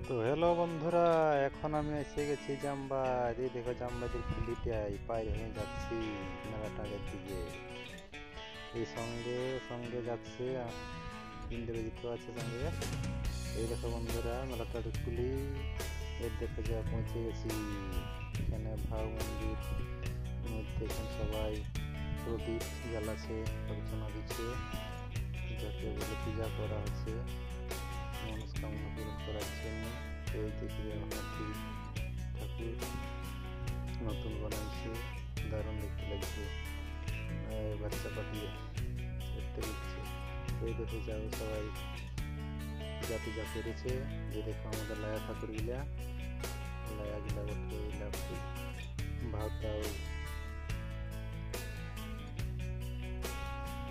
তো হ্যালো বন্ধুরা, এখন আমি এসে গেছি জামবাদ। এই দেখো জামবাদের কুলিটাই পায়ে হয়ে যাচ্ছি মেলাটার দিকে। এই সঙ্গে সঙ্গে যাচ্ছে ইন্দ্রজিৎ আছে সঙ্গে। এই দেখো বন্ধুরা মেলাটার কুলি, এর দেখো যা পৌঁছে গেছি। এখানে ভাও মন্দির মধ্যে এখন সবাই প্রদীপ জ্বালাচ্ছে, অর্চনা দিচ্ছে, যাকে বলে পূজা করা হচ্ছে মনস্কামনা পূরণ করার জন্য। এই দেখে আমাদের ঠাকুর নতুন বানাইছে, দারুণ দেখতে লাগছে। বাচ্চা পাঠিয়ে দেখতে দিচ্ছে। এই দেখে যাও সবাই পূজা টুজা করেছে। যে দেখো আমাদের লায়া ঠাকুর গিলা, লায়া গিলা বটে ভাতাও।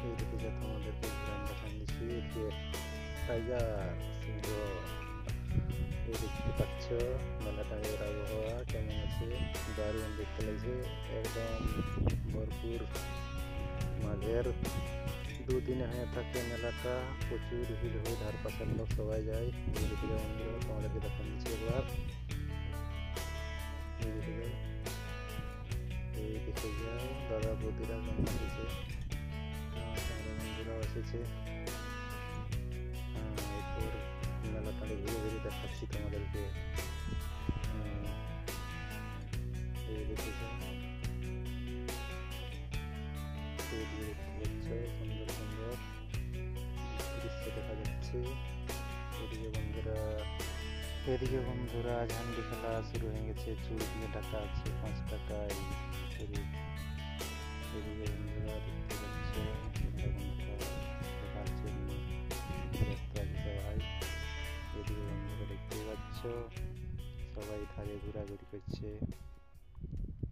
এই দেখে যাতে আমাদেরকে গ্রাম দেখান দিচ্ছি। এদিকে টাইগার সিংহ, এই দেখতে পাচ্ছ মেলাটার আবহাওয়া কেমন আছে, দারুণ দেখতে লাগছে। একদম ভরপুর মাঝের দুদিনে হয়ে থাকে মেলাটা, প্রচুর ভিড় হয়ে ধার পাশের লোক সবাই যায়। এই দেখে যাও বন্ধুরা, তোমাদেরকে দেখান দিচ্ছি একবার। এই দেখে যাও দাদা বৌদিরা কেমন এসেছে, বন্ধুরাও এসেছে। এরপর মেলাটা ঘুরে ঘুরে দেখাচ্ছি তোমাদেরকে। এই দেখে যাও, সুন্দর সুন্দর দৃশ্য দেখা যাচ্ছে। এদিকে বন্ধুরা ঝান্ডি খেলা শুরু হয়ে গেছে, চুড়ি দিয়ে ডাকা আছে 5 টাকায়। এদিকে বন্ধুরা দেখতে পাচ্ছ দেখার জন্য ব্যস্ত আছে সবাই। এদিকে বন্ধুরা দেখতে পাচ্ছ সবাই ধারে ঘোরাঘুরি করছে।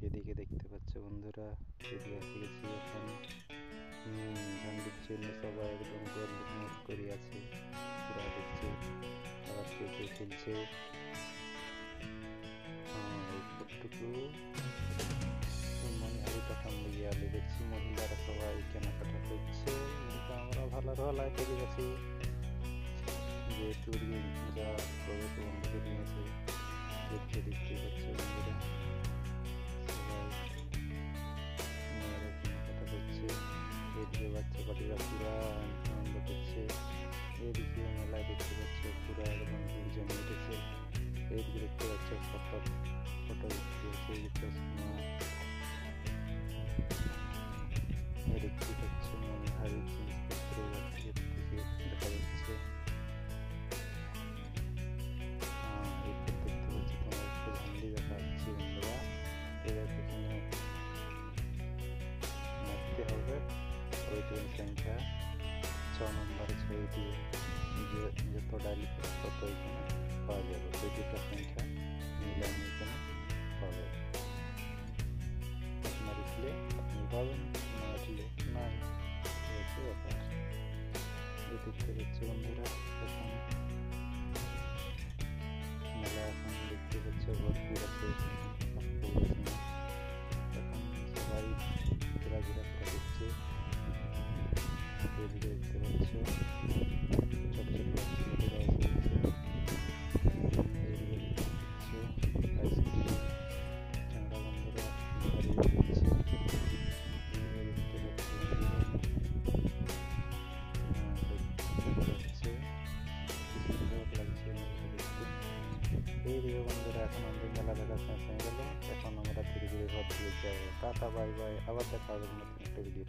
এদিকে দেখতে পাচ্ছ বন্ধুরা, এদিকে এসে গেছি এখন ঝান্ডির জন্য সবাই একদম গোল মুখ করে আছে, ঘোরা দেখছে, আবার কেউ কেউ খেলছে। এইটুকু মনে হারি তখন গিয়ে দেখছি মহিলারা সবাই কেনাকাটা করছে। কিন্তু আমরা ভালো ভালো পেরে গেছি, যেহেতু যা প্রবেশ বন্ধ করে নিয়েছে। দেখতে দেখতে পাচ্ছে বন্ধুরা সবাই মেয়েরা কেনাকাটা করছে। এদিকে বাচ্চা পাটিরা পুরা আনন্দ করছে। এদিকে মেলায় দেখতে পাচ্ছ পুরা একদম ভিড় জমে উঠেছে। এইদিকে দেখতে পাচ্ছ ফটো দেখতে চশমা, দেখতে পাচ্ছ মনিহারি জিনিসপত্র দেখা যাচ্ছে। এরপর দেখতে পাচ্ছি তোমার একটা ঝান্ডি দেখা যাচ্ছে বন্ধুরা। এবার এখানে মারতে হবে ওই ট্রেন সংখ্যা 6 নম্বর ছবি দিয়ে যত ডালি তত এখানে পাওয়া যাবে। ওই দুটো সংখ্যা মিলানো এখানে পাবে। আপনার উঠলে আপনি পাবেন, না উঠলে নাই। হচ্ছে ব্যাপার। এই দেখতে পাচ্ছ বন্ধুরা এখন মেলা এখন দেখতে পাচ্ছ ভরপুর আছে। এখন সবাই ঘোরাঘোরা করে দিচ্ছে। এদিকে দেখতে পাচ্ছ ছোট ছোট বাচ্চারা এসে গেছে। এইদিকে দেখতে পাচ্ছ আইসক্রিম ঠান্ডা বন্ধুরা দাঁড়িয়ে দিচ্ছে। দেখতে পাচ্ছ সুন্দর লাগছে দেখতে। এইদিকে বন্ধুরা এখন আমাদের মেলা দেখা শেষ হয়ে গেল। এখন আমরা ধীরে ধীরে ঘর দিয়ে যাবো। টাটা বাই বাই, আবার দেখা হবে নতুন একটা ভিডিও।